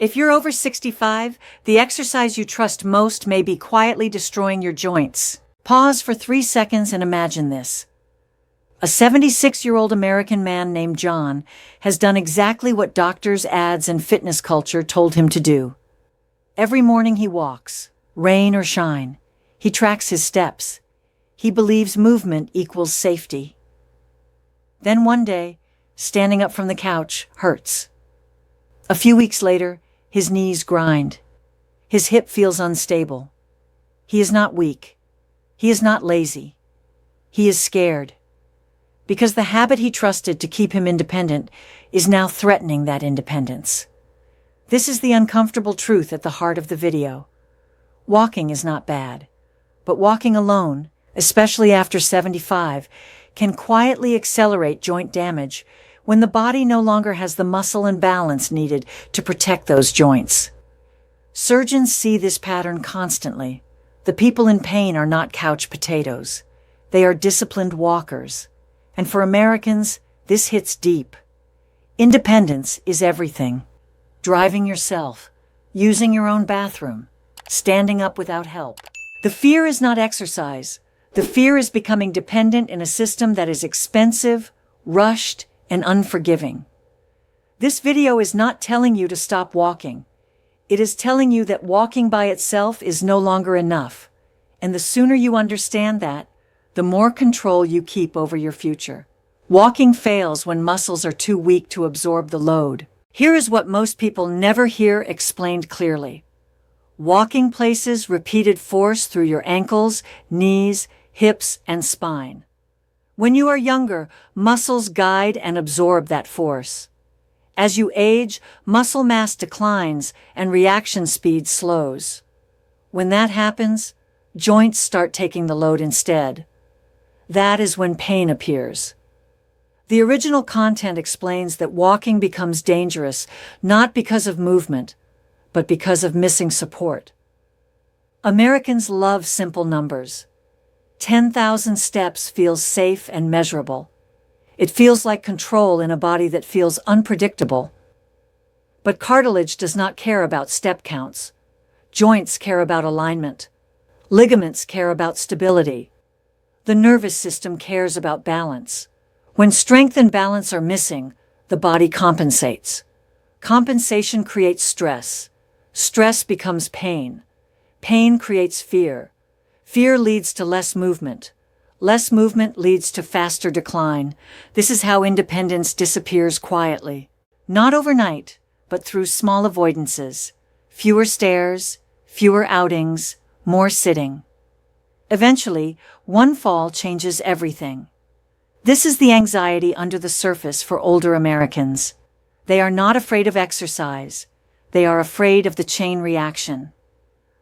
If you're over 65, the exercise you trust most may be quietly destroying your joints. Pause for 3 seconds and imagine this. A 76-year-old American man named John has done exactly what doctors, ads, and fitness culture told him to do. Every morning he walks, rain or shine. He tracks his steps. He believes movement equals safety. Then one day, standing up from the couch hurts. A few weeks later, his knees grind. His hip feels unstable. He is not weak. He is not lazy. He is scared. Because the habit he trusted to keep him independent is now threatening that independence. This is the uncomfortable truth at the heart of the video. Walking is not bad, but walking alone, especially after 75, can quietly accelerate joint damage when the body no longer has the muscle and balance needed to protect those joints. Surgeons see this pattern constantly. The people in pain are not couch potatoes. They are disciplined walkers. And for Americans, this hits deep. Independence is everything. Driving yourself, using your own bathroom, standing up without help. The fear is not exercise. The fear is becoming dependent in a system that is expensive, rushed, and unforgiving. This video is not telling you to stop walking. It is telling you that walking by itself is no longer enough. And the sooner you understand that, the more control you keep over your future. Walking fails when muscles are too weak to absorb the load. Here is what most people never hear explained clearly. Walking places repeated force through your ankles, knees, hips, and spine. When you are younger, muscles guide and absorb that force. As you age, muscle mass declines and reaction speed slows. When that happens, joints start taking the load instead. That is when pain appears. The original content explains that walking becomes dangerous not because of movement, but because of missing support. Americans love simple numbers. 10,000 steps feels safe and measurable. It feels like control in a body that feels unpredictable. But cartilage does not care about step counts. Joints care about alignment. Ligaments care about stability. The nervous system cares about balance. When strength and balance are missing, the body compensates. Compensation creates stress. Stress becomes pain. Pain creates fear. Fear leads to less movement. Less movement leads to faster decline. This is how independence disappears quietly. Not overnight, but through small avoidances. Fewer stairs, fewer outings, more sitting. Eventually, one fall changes everything. This is the anxiety under the surface for older Americans. They are not afraid of exercise. They are afraid of the chain reaction.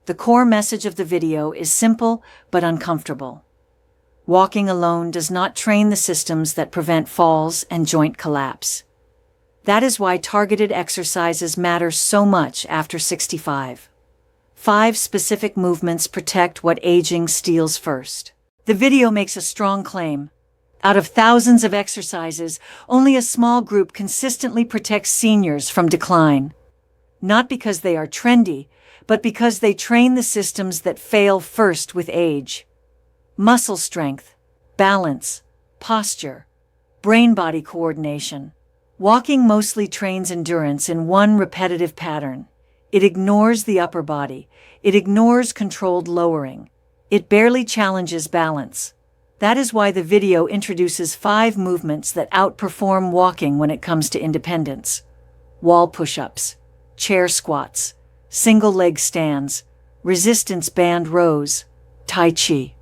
The core message of the video is simple but uncomfortable. Walking alone does not train the systems that prevent falls and joint collapse. That is why targeted exercises matter so much after 65. 5 specific movements protect what aging steals first. The video makes a strong claim. Out of thousands of exercises, only a small group consistently protects seniors from decline. Not because they are trendy, but because they train the systems that fail first with age. Muscle strength, balance, posture, brain-body coordination. Walking mostly trains endurance in one repetitive pattern. It ignores the upper body. It ignores controlled lowering. It barely challenges balance. That is why the video introduces 5 movements that outperform walking when it comes to independence. Wall push-ups, chair squats, single leg stands, resistance band rows, Tai Chi.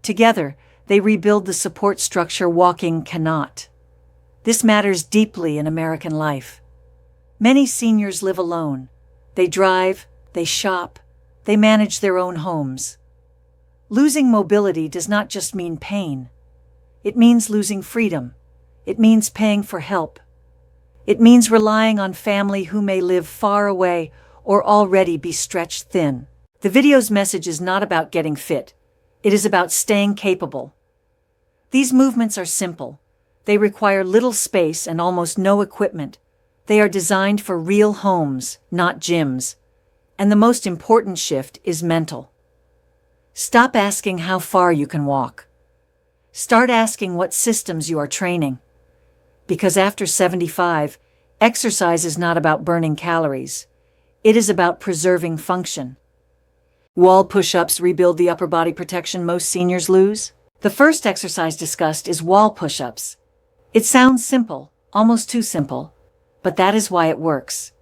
Together, they rebuild the support structure walking cannot. This matters deeply in American life. Many seniors live alone. They drive, they shop, they manage their own homes. Losing mobility does not just mean pain. It means losing freedom. It means paying for help. It means relying on family who may live far away or already be stretched thin. The video's message is not about getting fit. It is about staying capable. These movements are simple. They require little space and almost no equipment. They are designed for real homes, not gyms. And the most important shift is mental. Stop asking how far you can walk. Start asking what systems you are training. Because after 75, exercise is not about burning calories. It is about preserving function. Wall push-ups rebuild the upper body protection most seniors lose. The first exercise discussed is wall push-ups. It sounds simple, almost too simple, but that is why it works.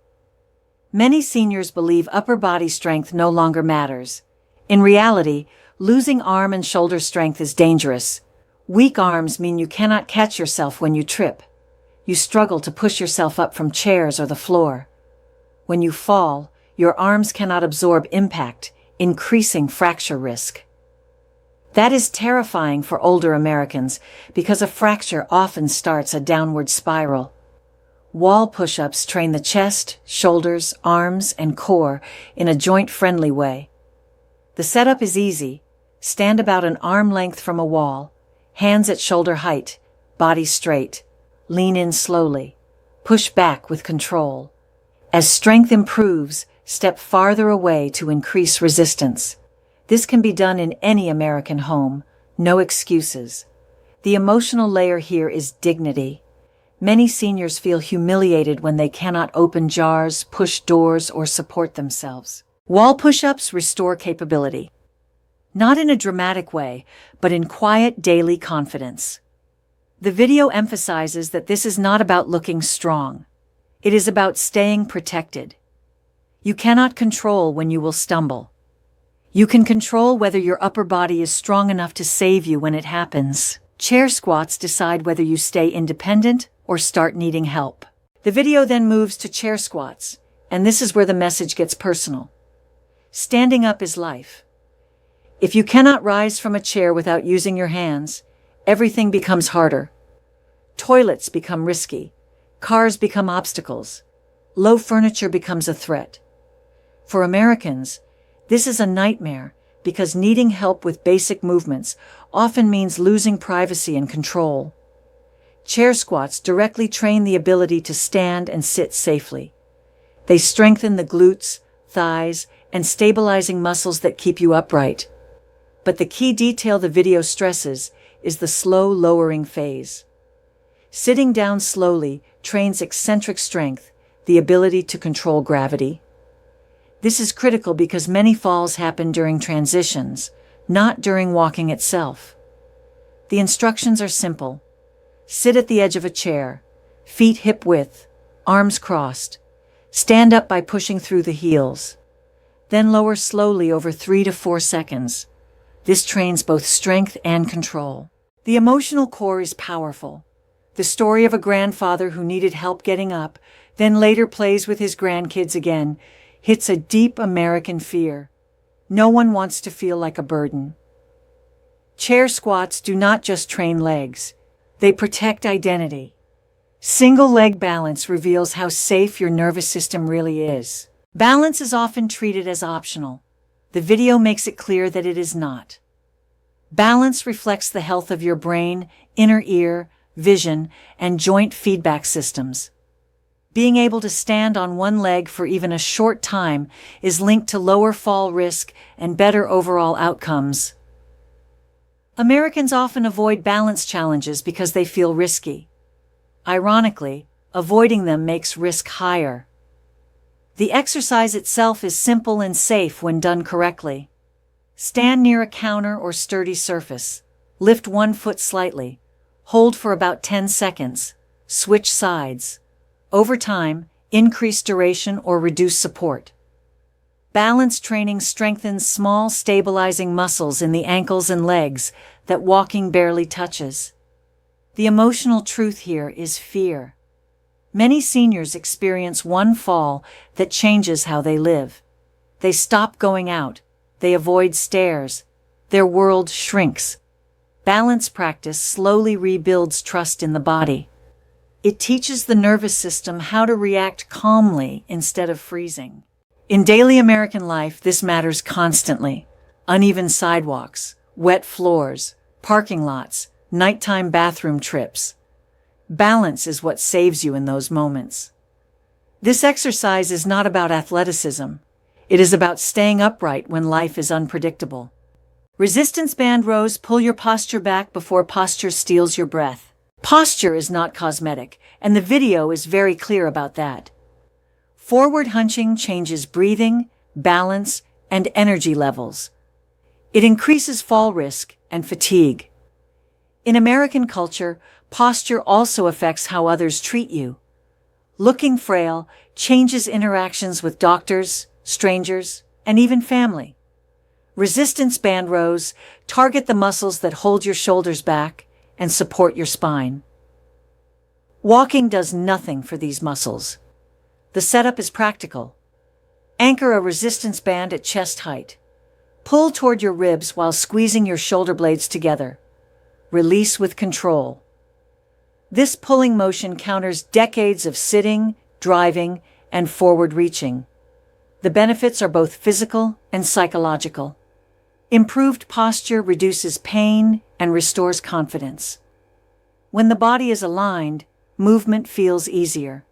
Many seniors believe upper body strength no longer matters. In reality, losing arm and shoulder strength is dangerous. Weak arms mean you cannot catch yourself when you trip. You struggle to push yourself up from chairs or the floor. When you fall, your arms cannot absorb impact, increasing fracture risk. That is terrifying for older Americans because a fracture often starts a downward spiral. Wall push-ups train the chest, shoulders, arms, and core in a joint-friendly way. The setup is easy. Stand about an arm length from a wall, hands at shoulder height, body straight. Lean in slowly. Push back with control. As strength improves, step farther away to increase resistance. This can be done in any American home. No excuses. The emotional layer here is dignity. Many seniors feel humiliated when they cannot open jars, push doors, or support themselves. Wall push-ups restore capability. Not in a dramatic way, but in quiet daily confidence. The video emphasizes that this is not about looking strong. It is about staying protected. You cannot control when you will stumble. You can control whether your upper body is strong enough to save you when it happens. Chair squats decide whether you stay independent or start needing help. The video then moves to chair squats, and this is where the message gets personal. Standing up is life. If you cannot rise from a chair without using your hands, everything becomes harder. Toilets become risky. Cars become obstacles. Low furniture becomes a threat. For Americans, this is a nightmare because needing help with basic movements often means losing privacy and control. Chair squats directly train the ability to stand and sit safely. They strengthen the glutes, thighs, and stabilizing muscles that keep you upright. But the key detail the video stresses is the slow lowering phase. Sitting down slowly trains eccentric strength, the ability to control gravity. This is critical because many falls happen during transitions, not during walking itself. The instructions are simple. Sit at the edge of a chair, feet hip width, arms crossed. Stand up by pushing through the heels. Then lower slowly over 3 to 4 seconds. This trains both strength and control. The emotional core is powerful. The story of a grandfather who needed help getting up, then later plays with his grandkids again, hits a deep American fear. No one wants to feel like a burden. Chair squats do not just train legs. They protect identity. Single leg balance reveals how safe your nervous system really is. Balance is often treated as optional. The video makes it clear that it is not. Balance reflects the health of your brain, inner ear, vision, and joint feedback systems. Being able to stand on one leg for even a short time is linked to lower fall risk and better overall outcomes. Americans often avoid balance challenges because they feel risky. Ironically, avoiding them makes risk higher. The exercise itself is simple and safe when done correctly. Stand near a counter or sturdy surface. Lift one foot slightly. Hold for about 10 seconds. Switch sides. Over time, increase duration or reduce support. Balance training strengthens small, stabilizing muscles in the ankles and legs that walking barely touches. The emotional truth here is fear. Many seniors experience one fall that changes how they live. They stop going out. They avoid stairs. Their world shrinks. Balance practice slowly rebuilds trust in the body. It teaches the nervous system how to react calmly instead of freezing. In daily American life, this matters constantly. Uneven sidewalks, wet floors, parking lots, nighttime bathroom trips. Balance is what saves you in those moments. This exercise is not about athleticism. It is about staying upright when life is unpredictable. Resistance band rows pull your posture back before posture steals your breath. Posture is not cosmetic, and the video is very clear about that. Forward hunching changes breathing, balance, and energy levels. It increases fall risk and fatigue. In American culture, posture also affects how others treat you. Looking frail changes interactions with doctors, strangers, and even family. Resistance band rows target the muscles that hold your shoulders back and support your spine. Walking does nothing for these muscles. The setup is practical. Anchor a resistance band at chest height. Pull toward your ribs while squeezing your shoulder blades together. Release with control. This pulling motion counters decades of sitting, driving, and forward reaching. The benefits are both physical and psychological. Improved posture reduces pain and restores confidence. When the body is aligned, movement feels easier.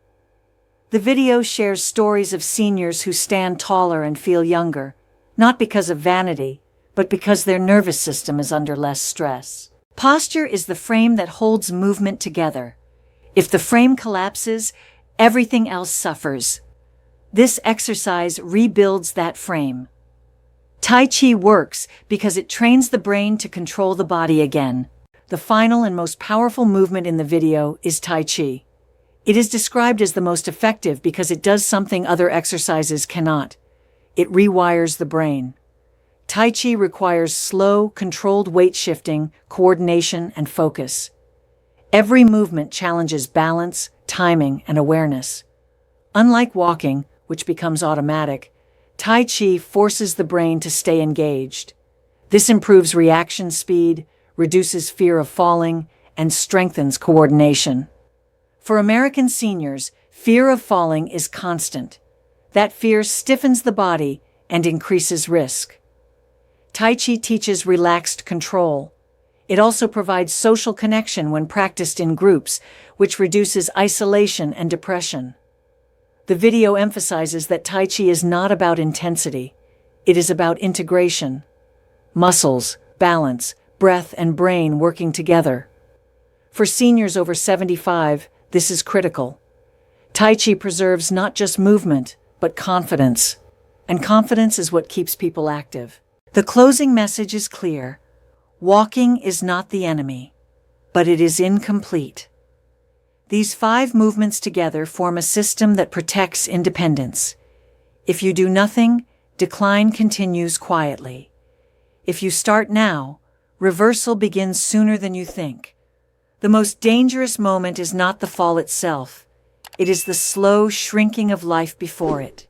The video shares stories of seniors who stand taller and feel younger, not because of vanity, but because their nervous system is under less stress. Posture is the frame that holds movement together. If the frame collapses, everything else suffers. This exercise rebuilds that frame. Tai Chi works because it trains the brain to control the body again. The final and most powerful movement in the video is Tai Chi. It is described as the most effective because it does something other exercises cannot. It rewires the brain. Tai Chi requires slow, controlled weight shifting, coordination, and focus. Every movement challenges balance, timing, and awareness. Unlike walking, which becomes automatic, Tai Chi forces the brain to stay engaged. This improves reaction speed, reduces fear of falling, and strengthens coordination. For American seniors, fear of falling is constant. That fear stiffens the body and increases risk. Tai Chi teaches relaxed control. It also provides social connection when practiced in groups, which reduces isolation and depression. The video emphasizes that Tai Chi is not about intensity. It is about integration. Muscles, balance, breath, and brain working together. For seniors over 75, this is critical. Tai Chi preserves not just movement, but confidence. And confidence is what keeps people active. The closing message is clear. Walking is not the enemy, but it is incomplete. These 5 movements together form a system that protects independence. If you do nothing, decline continues quietly. If you start now, reversal begins sooner than you think. The most dangerous moment is not the fall itself. It is the slow shrinking of life before it.